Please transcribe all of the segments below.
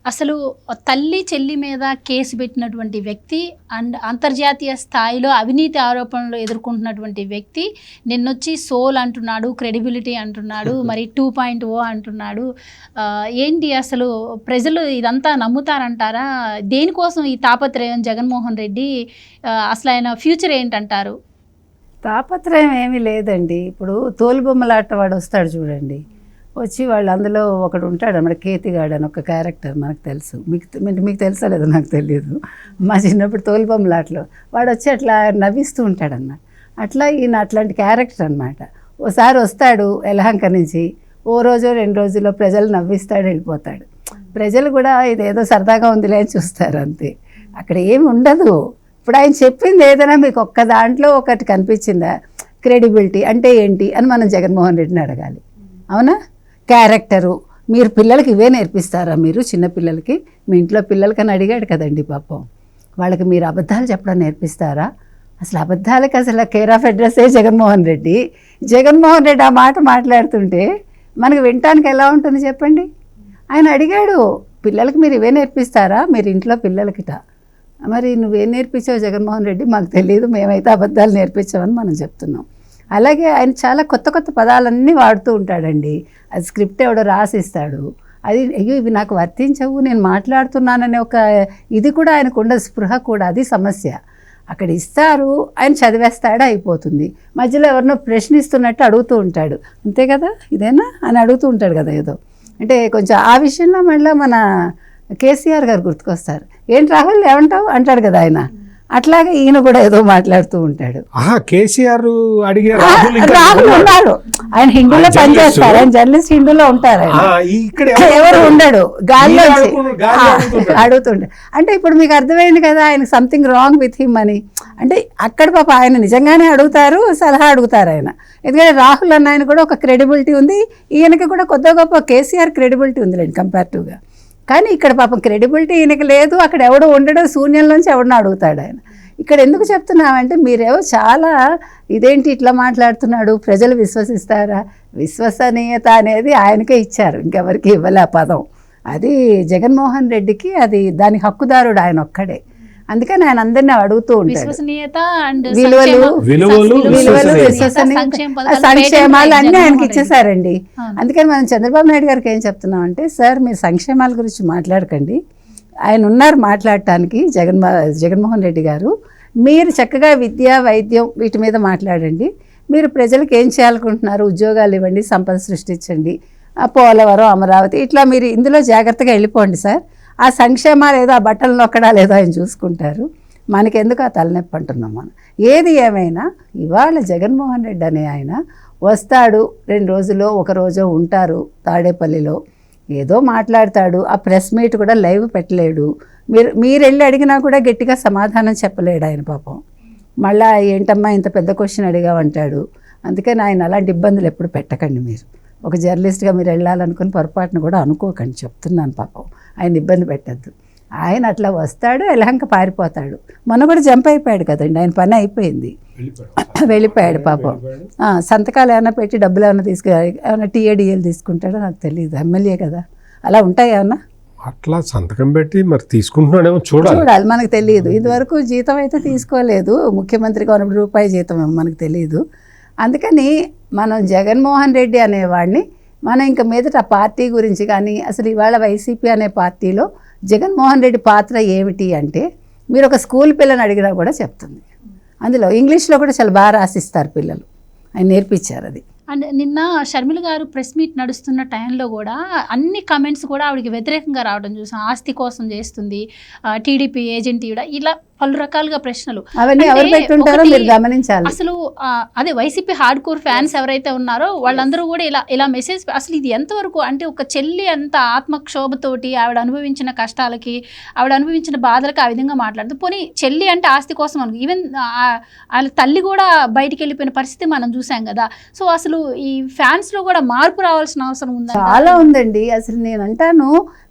అసలు తల్లి చెల్లి మీద కేసు పెట్టినటువంటి వ్యక్తి అండ్ అంతర్జాతీయ స్థాయిలో అవినీతి ఆరోపణలు ఎదుర్కొంటున్నటువంటి వ్యక్తి నిన్నొచ్చి సోల్ అంటున్నాడు, క్రెడిబిలిటీ అంటున్నాడు, మరి 2.0 అంటున్నాడు. ఏంటి అసలు ప్రజలు ఇదంతా నమ్ముతారంటారా? దేనికోసం ఈ తాపత్రయం జగన్మోహన్ రెడ్డి? అసలు ఆయన ఫ్యూచర్ ఏంటంటారు? తాపత్రయం ఏమీ లేదండి. ఇప్పుడు తోలుబొమ్మలాట వాడు వస్తాడు చూడండి, వచ్చి వాళ్ళు అందులో ఒకడు ఉంటాడు అన్నమాట, కేతిగాడు అని ఒక క్యారెక్టర్ మనకు తెలుసు. మీకు తెలుసా లేదో నాకు తెలియదు. మా చిన్నప్పుడు తోలుబొమ్మలాటలో వాడు వచ్చి అట్లా నవ్విస్తూ ఉంటాడు అన్నమాట. అట్లా ఈయన అట్లాంటి క్యారెక్టర్ అనమాట. ఓసారి వస్తాడు యలహంక నుంచి, ఓ రోజు 2 రోజుల్లో ప్రజలు నవ్విస్తాడు, వెళ్ళిపోతాడు. ప్రజలు కూడా ఇదేదో సరదాగా ఉందిలే అని చూస్తారు అంతే, అక్కడ ఏమి ఉండదు. ఇప్పుడు ఆయన చెప్పింది ఏదైనా మీకు ఒక్క దాంట్లో ఒకటి కనిపించిందా? క్రెడిబిలిటీ అంటే ఏంటి అని మనం జగన్మోహన్ రెడ్డిని అడగాలి. అవునా? క్యారెక్టరు మీరు పిల్లలకి ఇవే నేర్పిస్తారా? మీరు చిన్నపిల్లలకి మీ ఇంట్లో పిల్లలకని అడిగాడు కదండి పాపం. వాళ్ళకి మీరు అబద్ధాలు చెప్పడం నేర్పిస్తారా? అసలు అబద్ధాలకి అసలు కేర్ ఆఫ్ అడ్రస్సే జగన్మోహన్ రెడ్డి. జగన్మోహన్ రెడ్డి ఆ మాట మాట్లాడుతుంటే మనకు వినటానికి ఎలా ఉంటుంది చెప్పండి? ఆయన అడిగాడు, పిల్లలకి మీరు ఇవే నేర్పిస్తారా మీరు ఇంట్లో పిల్లలకిట? మరి నువ్వేం నేర్పించావు జగన్మోహన్ రెడ్డి? మాకు తెలియదు, మేమైతే అబద్ధాలు నేర్పించామని మనం చెప్తున్నాం. అలాగే ఆయన చాలా కొత్త కొత్త పదాలన్నీ వాడుతూ ఉంటాడండి. అది స్క్రిప్ట్ ఎవడో రాసిస్తాడు, అది అయ్యో ఇవి నాకు వర్తించవు, నేను మాట్లాడుతున్నాననే ఒక ఇది కూడా ఆయనకు ఉండదు, స్పృహ కూడా. అది సమస్య. అక్కడ ఇస్తారు, ఆయన చదివేస్తాడు, అయిపోతుంది. మధ్యలో ఎవరినో ప్రశ్నిస్తున్నట్టు అడుగుతూ ఉంటాడు, అంతే కదా, ఇదేనా అని అడుగుతూ ఉంటాడు కదా ఏదో. అంటే కొంచెం ఆ విషయంలో మళ్ళీ మన కేసీఆర్ గారు గుర్తుకొస్తారు. ఏంటి రాహుల్ ఏమంటావు అంటాడు కదా ఆయన. అట్లాగే ఈయన కూడా ఏదో మాట్లాడుతూ ఉంటాడు. కేసీఆర్ అడిగే రాహుల్ ఉన్నారు, ఆయన హిందీలో పనిచేస్తారు, ఆయన జర్నలిస్ట్, హిందీలో ఉంటారు, ఎవరు ఉండడు, గాల్లో అడుగుతుంటాడు. అంటే ఇప్పుడు మీకు అర్థమైంది కదా ఆయనకు సంథింగ్ రాంగ్ విత్ హిమ్ అని. అంటే అక్కడ పాప ఆయన నిజంగానే అడుగుతారు, సలహా అడుగుతారు ఆయన. ఎందుకంటే రాహుల్ అన్న ఆయన కూడా ఒక క్రెడిబిలిటీ ఉంది, ఈయనకి కూడా కొద్దిగా గొప్ప కేసీఆర్ క్రెడిబిలిటీ ఉందిలేండి కంపారిటివ్గా. కానీ ఇక్కడ పాపం క్రెడిబిలిటీ ఈయనకి లేదు, అక్కడ ఎవడో ఉండడం, శూన్యంలోంచి ఎవడన్నా అడుగుతాడు ఆయన. ఇక్కడ ఎందుకు చెప్తున్నామంటే మీరేవో చాలా ఇదేంటి ఇట్లా మాట్లాడుతున్నాడు, ప్రజలు విశ్వసిస్తారా? విశ్వసనీయత అనేది ఆయనకే ఇచ్చారు, ఇంకెవరికి ఇవ్వలే ఆ పదం. అది జగన్మోహన్ రెడ్డికి, అది దాని హక్కుదారుడు ఆయన ఒక్కడే. అందుకని ఆయన అందరినీ అడుగుతూ ఉంటాడు. విలువలు సంక్షేమాలు అన్నీ ఆయనకి ఇచ్చేసారండి. అందుకని మనం చంద్రబాబు నాయుడు గారికి ఏం చెప్తున్నామంటే, సార్ మీరు సంక్షేమాల గురించి మాట్లాడకండి, ఆయన ఉన్నారు మాట్లాడటానికి, జగన్మోహన్ రెడ్డి గారు. మీరు చక్కగా విద్య, వైద్యం వీటి మీద మాట్లాడండి. మీరు ప్రజలకు ఏం చేయాలనుకుంటున్నారు? ఉద్యోగాలు ఇవ్వండి, సంపద సృష్టించండి, పోలవరం, అమరావతి, ఇట్లా మీరు ఇందులో జాగ్రత్తగా వెళ్ళిపోండి సార్. ఆ సంక్షేమాలు ఏదో, ఆ బట్టలు నొక్కడా లేదో ఆయన చూసుకుంటారు, మనకెందుకు ఆ తలనొప్పి అంటున్నాం మనం. ఏది ఏమైనా ఇవాళ జగన్మోహన్ రెడ్డి అనే ఆయన వస్తాడు, 2 రోజులో 1 రోజో ఉంటారు తాడేపల్లిలో, ఏదో మాట్లాడతాడు. ఆ ప్రెస్ మీట్ కూడా లైవ్ పెట్టలేడు, మీరు వెళ్ళి అడిగినా కూడా గట్టిగా సమాధానం చెప్పలేడు ఆయన పాపం. మళ్ళీ ఏంటమ్మా ఇంత పెద్ద క్వశ్చన్ అడిగామంటాడు. అందుకని ఆయన అలాంటి ఇబ్బందులు ఎప్పుడు పెట్టకండి. మీరు ఒక జర్నలిస్ట్గా మీరు వెళ్ళాలనుకుని పొరపాటును కూడా అనుకోకండి, చెప్తున్నాను పాపం. ఆయన ఇబ్బంది పెట్టద్దు. ఆయన అట్లా వస్తాడు, యలహంక పారిపోతాడు. మొన్న కూడా జంప్ అయిపోయాడు కదండి, ఆయన పని అయిపోయింది, వెళ్ళిపోయాడు పాపం. సంతకాలు ఏమైనా పెట్టి డబ్బులు ఏమైనా ఏమైనా టీఏడిఎల్ తీసుకుంటాడో నాకు తెలియదు, ఎమ్మెల్యే కదా, అలా ఉంటాయి ఏమన్నా? అట్లా సంతకం పెట్టి మరి తీసుకుంటున్నాడేమో చూడాలి, మనకు తెలియదు. ఇదివరకు జీతం అయితే తీసుకోలేదు, ముఖ్యమంత్రిగా ఉన్నప్పుడు రూపాయి జీతం ఏమో మనకు తెలియదు. అందుకని మనం జగన్మోహన్ రెడ్డి అనేవాడిని మనం ఇంక మీదట ఆ పార్టీ గురించి కానీ, అసలు ఇవాళ వైసీపీ అనే పార్టీలో జగన్మోహన్ రెడ్డి పాత్ర ఏమిటి అంటే, మీరు ఒక స్కూల్ పిల్లని అడిగినా కూడా చెప్తుంది. అందులో ఇంగ్లీష్లో కూడా చాలా బాగా రాసిస్తారు పిల్లలు, ఆయన నేర్పించారు అది. అండ్ నిన్న షర్మిల గారు ప్రెస్ మీట్ నడుస్తున్న టైంలో కూడా అన్ని కమెంట్స్ కూడా ఆవిడకి వ్యతిరేకంగా రావడం చూసాం. ఆస్తి కోసం చేస్తుంది, టీడీపీ ఏజెంట్, ఇలా పలు రకాలుగా ప్రశ్నలు. అవన్నీ ఎవరు పెట్టుంటారో మీరు గమనించాలి. అసలు అదే వైసీపీ హార్డ్ కోర్ ఫ్యాన్స్ ఎవరైతే ఉన్నారో వాళ్ళందరూ కూడా ఇలా మెసేజ్, అసలు ఇది ఎంతవరకు అంటే ఒక చెల్లి అంత ఆత్మక్షోభతోటి ఆవిడ అనుభవించిన కష్టాలకి, ఆవిడ అనుభవించిన బాధలకి ఆ విధంగా మాట్లాడుతూ, పోనీ చెల్లి అంటే ఆస్తి కోసం అనుకో, ఈవెన్ వాళ్ళ తల్లి కూడా బయటికి వెళ్ళిపోయిన పరిస్థితి మనం చూసాం కదా. సో అసలు ఈ ఫ్యాన్స్ లో కూడా మార్పు రావాల్సిన అవసరం ఉంది, చాలా ఉందండి. అసలు నేను అంటాను,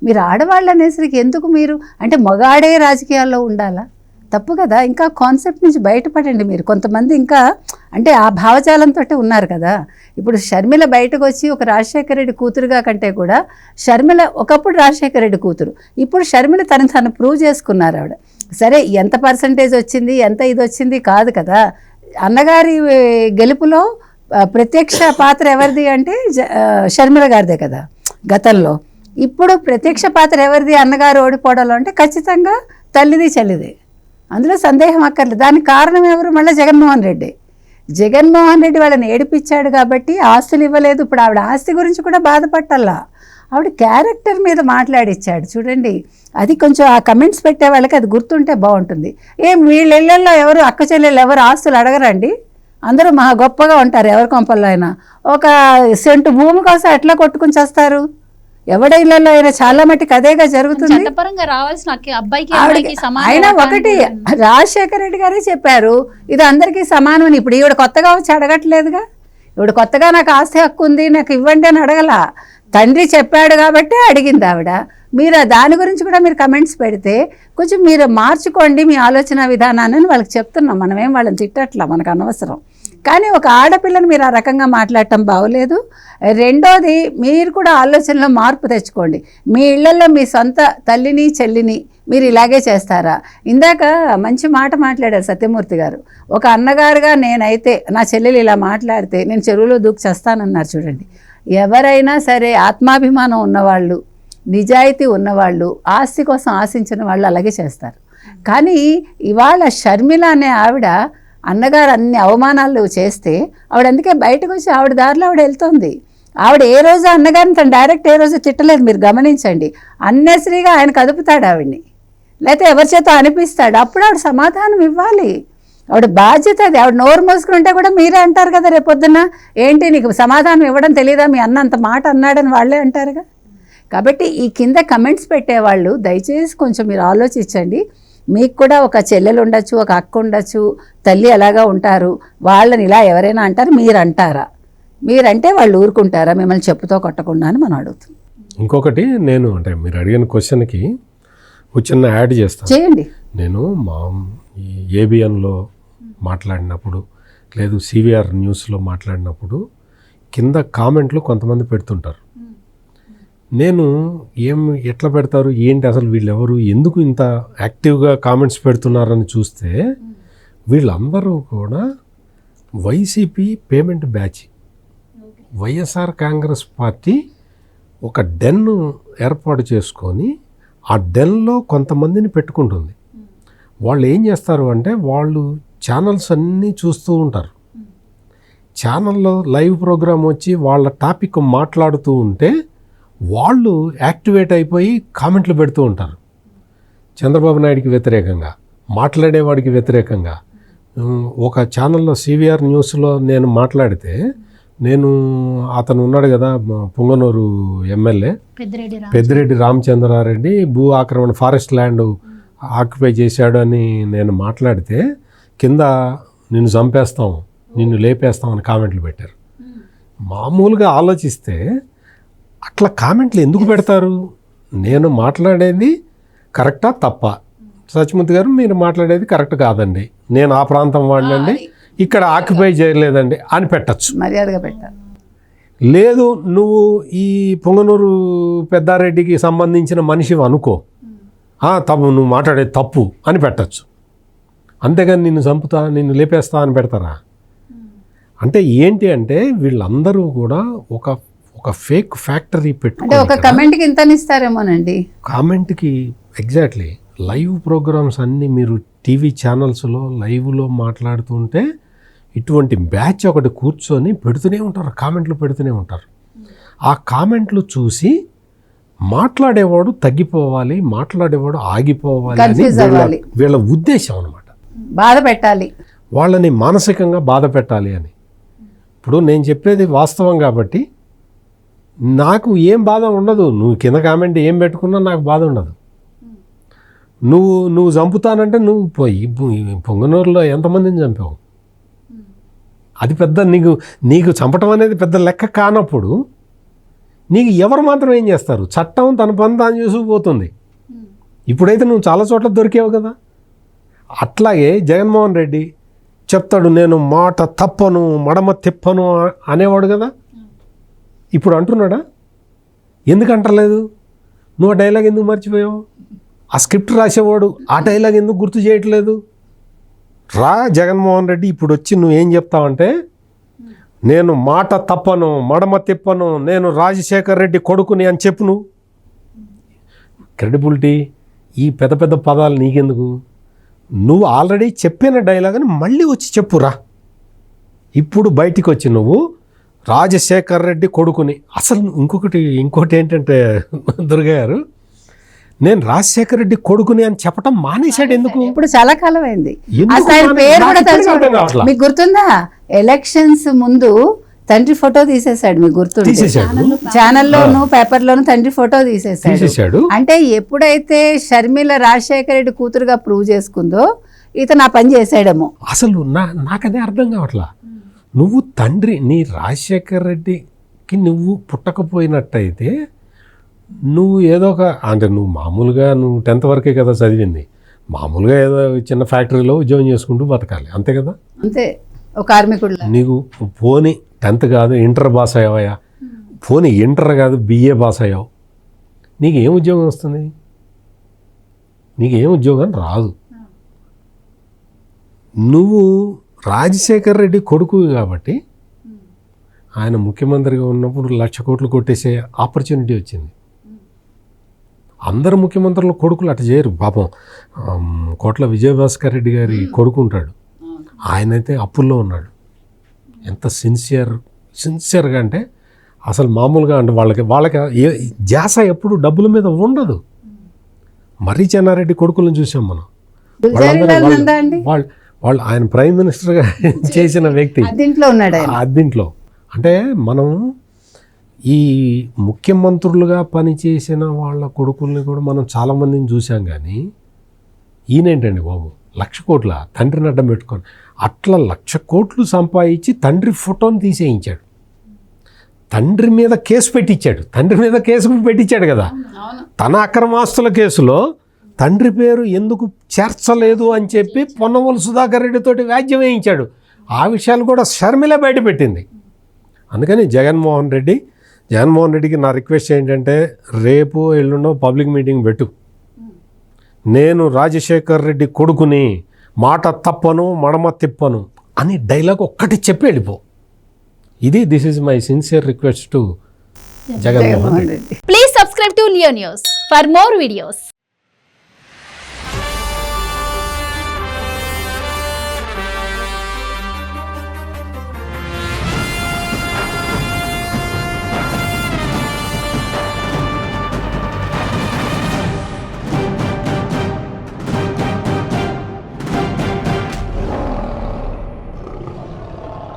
మీరు ఆడవాళ్ళు అనేసరికి ఎందుకు మీరు అంటే మగాడే రాజకీయాల్లో ఉండాలా? తప్పు కదా. ఇంకా కాన్సెప్ట్ నుంచి బయటపడండి మీరు. కొంతమంది ఇంకా అంటే ఆ భావజాలంతో ఉన్నారు కదా. ఇప్పుడు షర్మిల బయటకు వచ్చి ఒక రాజశేఖర రెడ్డి కూతురుగా కంటే కూడా షర్మిల ఒకప్పుడు రాజశేఖర రెడ్డి కూతురు, ఇప్పుడు షర్మిల తను ప్రూవ్ చేసుకున్నారు ఆవిడ. సరే ఎంత పర్సంటేజ్ వచ్చింది, ఎంత ఇది వచ్చింది కాదు కదా. అన్నగారి గెలుపులో ప్రత్యక్ష పాత్ర ఎవరిది అంటే షర్మిల గారిదే కదా గతంలో. ఇప్పుడు ప్రత్యక్ష పాత్ర ఎవరిది అన్నగారు ఓడిపోవడంలో అంటే ఖచ్చితంగా తల్లిది చెల్లిది, అందులో సందేహం అక్కర్లేదు. దానికి కారణం ఎవరు? మళ్ళీ జగన్మోహన్ రెడ్డి. జగన్మోహన్ రెడ్డి వాళ్ళని ఏడిపించాడు కాబట్టి ఆస్తులు ఇవ్వలేదు. ఇప్పుడు ఆవిడ ఆస్తి గురించి కూడా బాధపట్టాలా, ఆవిడ క్యారెక్టర్ మీద మాట్లాడిచ్చాడు చూడండి. అది కొంచెం ఆ కమెంట్స్ పెట్టే వాళ్ళకి అది గుర్తుంటే బాగుంటుంది. వీళ్ళ ఇళ్ళల్లో ఎవరు అక్క చెల్లెళ్ళు ఎవరు ఆస్తులు అడగరండి, అందరూ మహా గొప్పగా ఉంటారు. ఎవరి కొంపల్లో అయినా ఒక సెంటు భూమి కోసం ఎట్లా కొట్టుకుని చేస్తారు? ఎవడ ఇళ్లలో అయినా చాలా మట్టుకు అదేగా జరుగుతుంది. చట్టపరంగా రావాల్సిన అబ్బాయికి ఆయన ఒకటి రాజశేఖర రెడ్డి గారే చెప్పారు, ఇది అందరికీ సమానం. ఇప్పుడు ఈవిడ కొత్తగా వచ్చి అడగట్లేదుగా. ఈవిడ కొత్తగా నాకు ఆస్తి హక్కు ఉంది నాకు ఇవ్వండి అని అడగల, తండ్రి చెప్పాడు కాబట్టి అడిగింది ఆవిడ. మీరు దాని గురించి కూడా మీరు కమెంట్స్ పెడితే కొంచెం మీరు మార్చుకోండి మీ ఆలోచన విధానాన్ని వాళ్ళకి చెప్తున్నాం. మనమేం వాళ్ళని తిట్టట్లా, మనకు అనవసరం. కానీ ఒక ఆడపిల్లని మీరు ఆ రకంగా మాట్లాడటం బాగోలేదు. రెండోది, మీరు కూడా ఆలోచనలో మార్పు తెచ్చుకోండి. మీ ఇళ్లలో మీ సొంత తల్లిని చెల్లిని మీరు ఇలాగే చేస్తారా? ఇందాక మంచి మాట మాట్లాడారు సత్యమూర్తి గారు. ఒక అన్నగారుగా నేనైతే నా చెల్లెలు ఇలా మాట్లాడితే నేను చెరువులో దూకి చేస్తానన్నారు చూడండి. ఎవరైనా సరే ఆత్మాభిమానం ఉన్నవాళ్ళు, నిజాయితీ ఉన్నవాళ్ళు, ఆస్తి కోసం ఆశించిన వాళ్ళు అలాగే చేస్తారు. కానీ ఇవాళ షర్మిల అనే ఆవిడ అన్నగారు అన్ని అవమానాలు చేస్తే ఆవిడ అందుకే బయటకు వచ్చి ఆవిడ దారిలో ఆవిడ వెళ్తుంది. ఆవిడ ఏ రోజు అన్నగారిని తను డైరెక్ట్ ఏ రోజు తిట్టలేదు, మీరు గమనించండి. అన్నెసరీగా ఆయన కదుపుతాడు ఆవిడ్ని, లేకపోతే ఎవరి చేత అనిపిస్తాడు. అప్పుడు ఆవిడ సమాధానం ఇవ్వాలి. ఆవిడ బాధ్యత అది. ఆవిడ నోరు మోసుకుంటే కూడా మీరే అంటారు కదా రేపొద్దున, ఏంటి నీకు సమాధానం ఇవ్వడం తెలియదా, మీ అన్న అంత మాట అన్నాడని వాళ్ళే అంటారుగా. కాబట్టి ఈ కింద కమెంట్స్ పెట్టేవాళ్ళు దయచేసి కొంచెం మీరు ఆలోచించండి. మీకు కూడా ఒక చెల్లెలు ఉండొచ్చు, ఒక అక్క ఉండొచ్చు, తల్లి అలాగా ఉంటారు. వాళ్ళని ఇలా ఎవరైనా అంటారు, మీరు అంటారా? మీరంటే వాళ్ళు ఊరుకుంటారా మిమ్మల్ని చెప్పుతో కొట్టకుండా అని మనం అడుగుతున్నాం. ఇంకొకటి, నేను అంటే మీరు అడిగిన క్వశ్చన్కి ఒక చిన్న యాడ్ చేస్తాను. చేయండి. నేను ఈ ఏబిఎన్లో మాట్లాడినప్పుడు, లేదు సివిఆర్ న్యూస్లో మాట్లాడినప్పుడు కింద కామెంట్లు కొంతమంది పెడుతుంటారు. నేను ఎట్లా పెడతారు ఏంటి అసలు వీళ్ళెవరు, ఎందుకు ఇంత యాక్టివ్గా కామెంట్స్ పెడుతున్నారని చూస్తే వీళ్ళందరూ కూడా YCP payment batch. YSR Congress party ఒక డెన్ ఏర్పాటు చేసుకొని ఆ డెన్లో కొంతమందిని పెట్టుకుంటుంది. వాళ్ళు ఏం చేస్తారు అంటే వాళ్ళు ఛానల్స్ అన్నీ చూస్తూ ఉంటారు. ఛానల్లో లైవ్ ప్రోగ్రామ్ వచ్చి వాళ్ళ టాపిక్ మాట్లాడుతూ ఉంటే వాళ్ళు యాక్టివేట్ అయిపోయి కామెంట్లు పెడుతూ ఉంటారు. చంద్రబాబు నాయుడికి వ్యతిరేకంగా, మాట్లాడేవాడికి వ్యతిరేకంగా. ఒక ఛానల్లో సివిఆర్ న్యూస్లో నేను మాట్లాడితే, నేను అతను ఉన్నాడు కదా పొంగనూరు ఎమ్మెల్యే పెద్దిరెడ్డి రామచంద్రారెడ్డి భూ ఆక్రమణ ఫారెస్ట్ ల్యాండ్ ఆక్యుపై చేశాడు అని నేను మాట్లాడితే కింద నిన్ను చంపేస్తాం, నిన్ను లేపేస్తాం అని కామెంట్లు పెట్టారు. మామూలుగా ఆలోచిస్తే అట్లా కామెంట్లు ఎందుకు పెడతారు? నేను మాట్లాడేది కరెక్టా తప్ప? సత్యమూర్తి గారు మీరు మాట్లాడేది కరెక్ట్ కాదండి, నేను ఆ ప్రాంతం వాడినండి, ఇక్కడ ఆక్యుపై చేయలేదండి అని పెట్టచ్చు, మర్యాదగా పెట్టాలి. లేదు నువ్వు ఈ పొంగనూరు పెద్దారెడ్డికి సంబంధించిన మనిషివి అనుకో, తప్పు నువ్వు మాట్లాడేది తప్పు అని పెట్టచ్చు. అంతేగాని నిన్ను చంపుతా నిన్ను లేపేస్తా అని పెడతారా? అంటే ఏంటి అంటే వీళ్ళందరూ కూడా ఒక ఫేక్ ఫ్యాక్టరీ పెట్టుకుంటే ఒక కమెంట్కి ఇంత ఇస్తారేమోనండి. కామెంట్కి ఎగ్జాక్ట్లీ లైవ్ ప్రోగ్రామ్స్ అన్నీ మీరు టీవీ ఛానల్స్లో లైవ్లో మాట్లాడుతుంటే ఇటువంటి బ్యాచ్ ఒకటి కూర్చొని పెడుతూనే ఉంటారు, కామెంట్లు పెడుతూనే ఉంటారు. ఆ కామెంట్లు చూసి మాట్లాడేవాడు తగ్గిపోవాలి, మాట్లాడేవాడు ఆగిపోవాలి అని వీళ్ళ ఉద్దేశం అన్నమాట. బాధ పెట్టాలి, వాళ్ళని మానసికంగా బాధ పెట్టాలి అని. ఇప్పుడు నేను చెప్పేది వాస్తవం కాబట్టి నాకు ఏం బాధ ఉండదు. నువ్వు కింద కామెంట్ ఏం పెట్టుకున్నా నాకు బాధ ఉండదు. నువ్వు చంపుతానంటే నువ్వు పొంగనూరులో ఎంతమందిని చంపావు? అది పెద్ద నీకు చంపటం అనేది పెద్ద లెక్క కానప్పుడు నీకు ఎవరు మాత్రం ఏం చేస్తారు? చట్టం తన పని తాను చూసుకుపోతుంది. ఇప్పుడైతే నువ్వు చాలా చోట్ల దొరికావు కదా. అట్లాగే జగన్మోహన్ రెడ్డి చెప్తాడు, నేను మాట తప్పను మడమ తిప్పను అనేవాడు కదా. ఇప్పుడు అంటున్నాడా? ఎందుకు అంటలేదు? నువ్వు ఆ డైలాగ్ ఎందుకు మర్చిపోయావు? ఆ స్క్రిప్ట్ రాసేవాడు ఆ డైలాగ్ ఎందుకు గుర్తు చేయట్లేదు? రా జగన్మోహన్ రెడ్డి, ఇప్పుడు వచ్చి నువ్వేం చెప్తావంటే, నేను మాట తప్పను మడమ తిప్పను, నేను రాజశేఖర్ రెడ్డి కొడుకుని అని చెప్పు. నువ్వు క్రెడిబిలిటీ, ఈ పెద్ద పెద్ద పదాలు నీకెందుకు? నువ్వు ఆల్రెడీ చెప్పిన డైలాగ్ని మళ్ళీ వచ్చి చెప్పురా. ఇప్పుడు బయటికి వచ్చి నువ్వు రాజశేఖర్ రెడ్డి కొడుకుని, అసలు ఇంకోటి ఏంటంటే దుర్గా గారు, నేను రాజశేఖర్ రెడ్డి కొడుకుని అని చెప్పటం మానేశాడు ఎందుకు? ఇప్పుడు చాలా కాలం అయింది. ఎందుకు అసలు ఆయన పేరు కూడా తెలుసు. అర్థం కావట్లా. మీకు గుర్తుందా, ఎలక్షన్స్ ముందు తండ్రి ఫోటో తీసేశాడు, మీకు గుర్తుంది? తీసేశాడు. ఛానల్లోను పేపర్లోను తండ్రి ఫోటో తీసేశాడు. తీసేశాడు. అంటే ఎప్పుడైతే షర్మిల రాజశేఖర రెడ్డి కూతురుగా ప్రూవ్ చేసుకుందో ఇతను ఆ పని చేశాడేమో. అసలు నాకదే అర్థం కావట్లా. నువ్వు తండ్రి, నీ రాజశేఖర్ రెడ్డికి నువ్వు పుట్టకపోయినట్టయితే నువ్వు ఏదో ఒక, అంటే నువ్వు మామూలుగా నువ్వు 10th వరకే కదా చదివింది, మామూలుగా ఏదో చిన్న ఫ్యాక్టరీలో ఉద్యోగం చేసుకుంటూ బతకాలి, అంతే కదా. అంతే, ఒక కార్మికుడు. నీకు పోనీ 10th కాదు ఇంటర్ పాస్ అయ్యావా, పోనీ ఇంటర్ కాదు BA పాస్ అయ్యావు, నీకు ఏం ఉద్యోగం వస్తుంది? నీకు ఏం ఉద్యోగం రాదు. నువ్వు రాజశేఖర్ రెడ్డి కొడుకు కాబట్టి ఆయన ముఖ్యమంత్రిగా ఉన్నప్పుడు 1,00,000 కోట్లు కొట్టేసే ఆపర్చునిటీ వచ్చింది. అందరు ముఖ్యమంత్రుల కొడుకులు అట్లా చేయరు. పాపం కోట్ల విజయభాస్కర్ రెడ్డి గారి కొడుకు ఉంటాడు, ఆయనైతే అప్పుల్లో ఉన్నాడు. ఎంత సిన్సియర్గా అంటే అసలు మామూలుగా, అంటే వాళ్ళకి ధ్యాస ఎప్పుడు డబ్బుల మీద ఉండదు. మర్రి చెన్నారెడ్డి కొడుకులను చూసాం మనం. వాళ్ళు ఆయన ప్రైమ్ మినిస్టర్గా చేసిన వ్యక్తి అద్దింట్లో ఉన్నాడు. అద్దింట్లో అంటే మనం ఈ ముఖ్యమంత్రులుగా పనిచేసిన వాళ్ళ కొడుకుల్ని కూడా మనం చాలామందిని చూసాం. కానీ ఈయనేంటండి బాబు, 1,00,000 కోట్ల తండ్రిని అడ్డం పెట్టుకొని అట్లా 1,00,000 కోట్లు సంపాదించి తండ్రి ఫోటోని తీసేయించాడు. తండ్రి మీద కేసు పెట్టించాడు కదా. తన అక్రమాస్తుల కేసులో తండ్రి పేరు ఎందుకు చేర్చలేదు అని చెప్పి పొన్నవోలు సుధాకర్ రెడ్డితోటి వ్యాజ్యం వేయించాడు. ఆ విషయాలు కూడా షర్మిల బయటపెట్టింది. అందుకని జగన్మోహన్ రెడ్డికి నా రిక్వెస్ట్ ఏంటంటే, రేపు ఎల్లుండో పబ్లిక్ మీటింగ్ పెట్టు. నేను రాజశేఖర్ రెడ్డి కొడుకుని, మాట తప్పను మడమ తిప్పను అని డైలాగ్ ఒక్కటి చెప్పి వెళ్ళిపో. This is my sincere request to Jaganmohan Reddy. Please subscribe to Leo news for more videos.